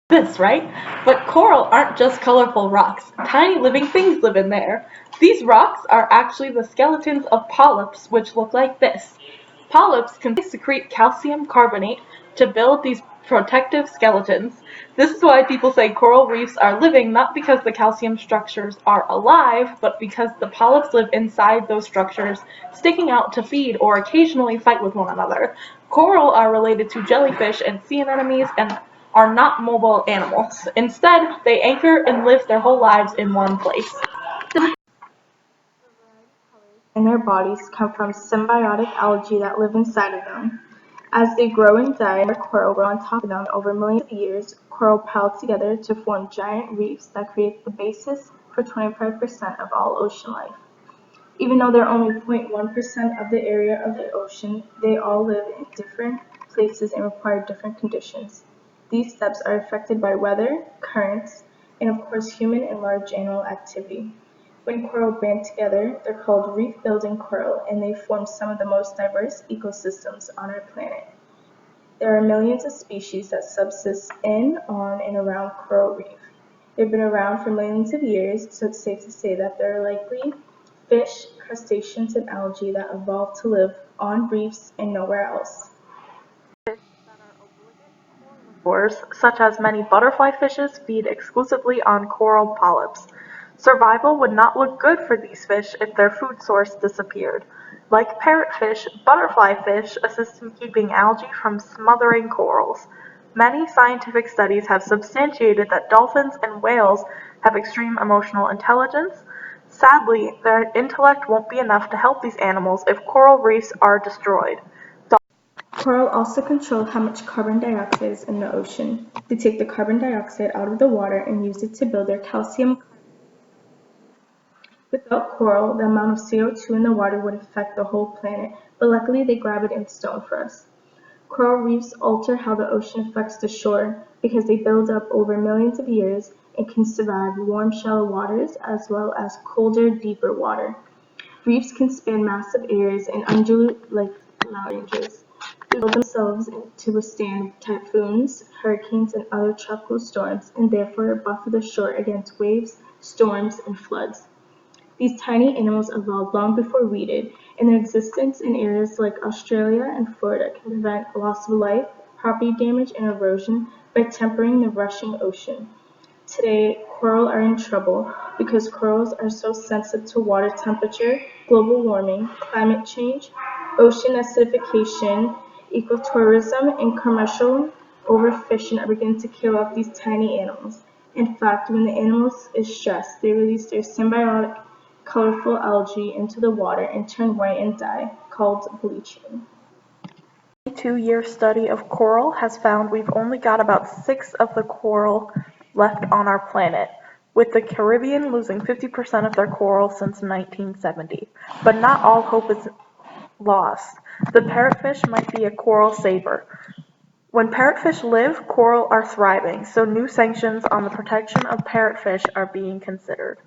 This, right? But coral aren't just colorful rocks. Tiny living things live in there. These rocks are actually the skeletons of polyps, which look like this. Polyps can secrete calcium carbonate to build these protective skeletons. This is why people say coral reefs are living, not because the calcium structures are alive, but because the polyps live inside those structures, sticking out to feed or occasionally fight with one another. Coral are related to jellyfish and sea anemones and are not mobile animals. Instead, they anchor and live their whole lives in one place. In their bodies come from symbiotic algae that live inside of them. As they grow and die, more coral grow on top of them. Over millions of years, coral pile together to form giant reefs that create the basis for 25% of all ocean life. Even though they're only 0.1% of the area of the ocean, they all live in different places and require different conditions. These steps are affected by weather, currents, and of course human and large animal activity. When coral band together, they're called reef-building coral, and they form some of the most diverse ecosystems on our planet. There are millions of species that subsist in, on, and around coral reef. They've been around for millions of years, so it's safe to say that there are likely fish, crustaceans, and algae that evolved to live on reefs and nowhere else. Such as many butterfly fishes, feed exclusively on coral polyps. Survival would not look good for these fish if their food source disappeared. Like parrotfish, butterfly fish assist in keeping algae from smothering corals. Many scientific studies have substantiated that dolphins and whales have extreme emotional intelligence. Sadly, their intellect won't be enough to help these animals if coral reefs are destroyed. Coral also control how much carbon dioxide is in the ocean. They take the carbon dioxide out of the water and use it to build their calcium. Without coral, the amount of CO2 in the water would affect the whole planet, but luckily they grab it in stone for us. Coral reefs alter how the ocean affects the shore because they build up over millions of years and can survive warm, shallow waters as well as colder, deeper water. Reefs can span massive areas and undulate like mountain ranges. They build themselves to withstand typhoons, hurricanes, and other tropical storms, and therefore buffer the shore against waves, storms, and floods. These tiny animals evolved long before we did, and their existence in areas like Australia and Florida can prevent loss of life, property damage, and erosion by tempering the rushing ocean. Today, coral are in trouble because corals are so sensitive to water temperature, global warming, climate change, ocean acidification, ecotourism, and commercial overfishing are beginning to kill off these tiny animals. In fact, when the animal is stressed, they release their symbiotic, colorful algae into the water and turn white and die, called bleaching. 2-year study of coral has found we've only got about 6 of the coral left on our planet, with the Caribbean losing 50% of their coral since 1970. But not all hope is lost. The parrotfish might be a coral saver. When parrotfish live, coral are thriving, so new sanctions on the protection of parrotfish are being considered.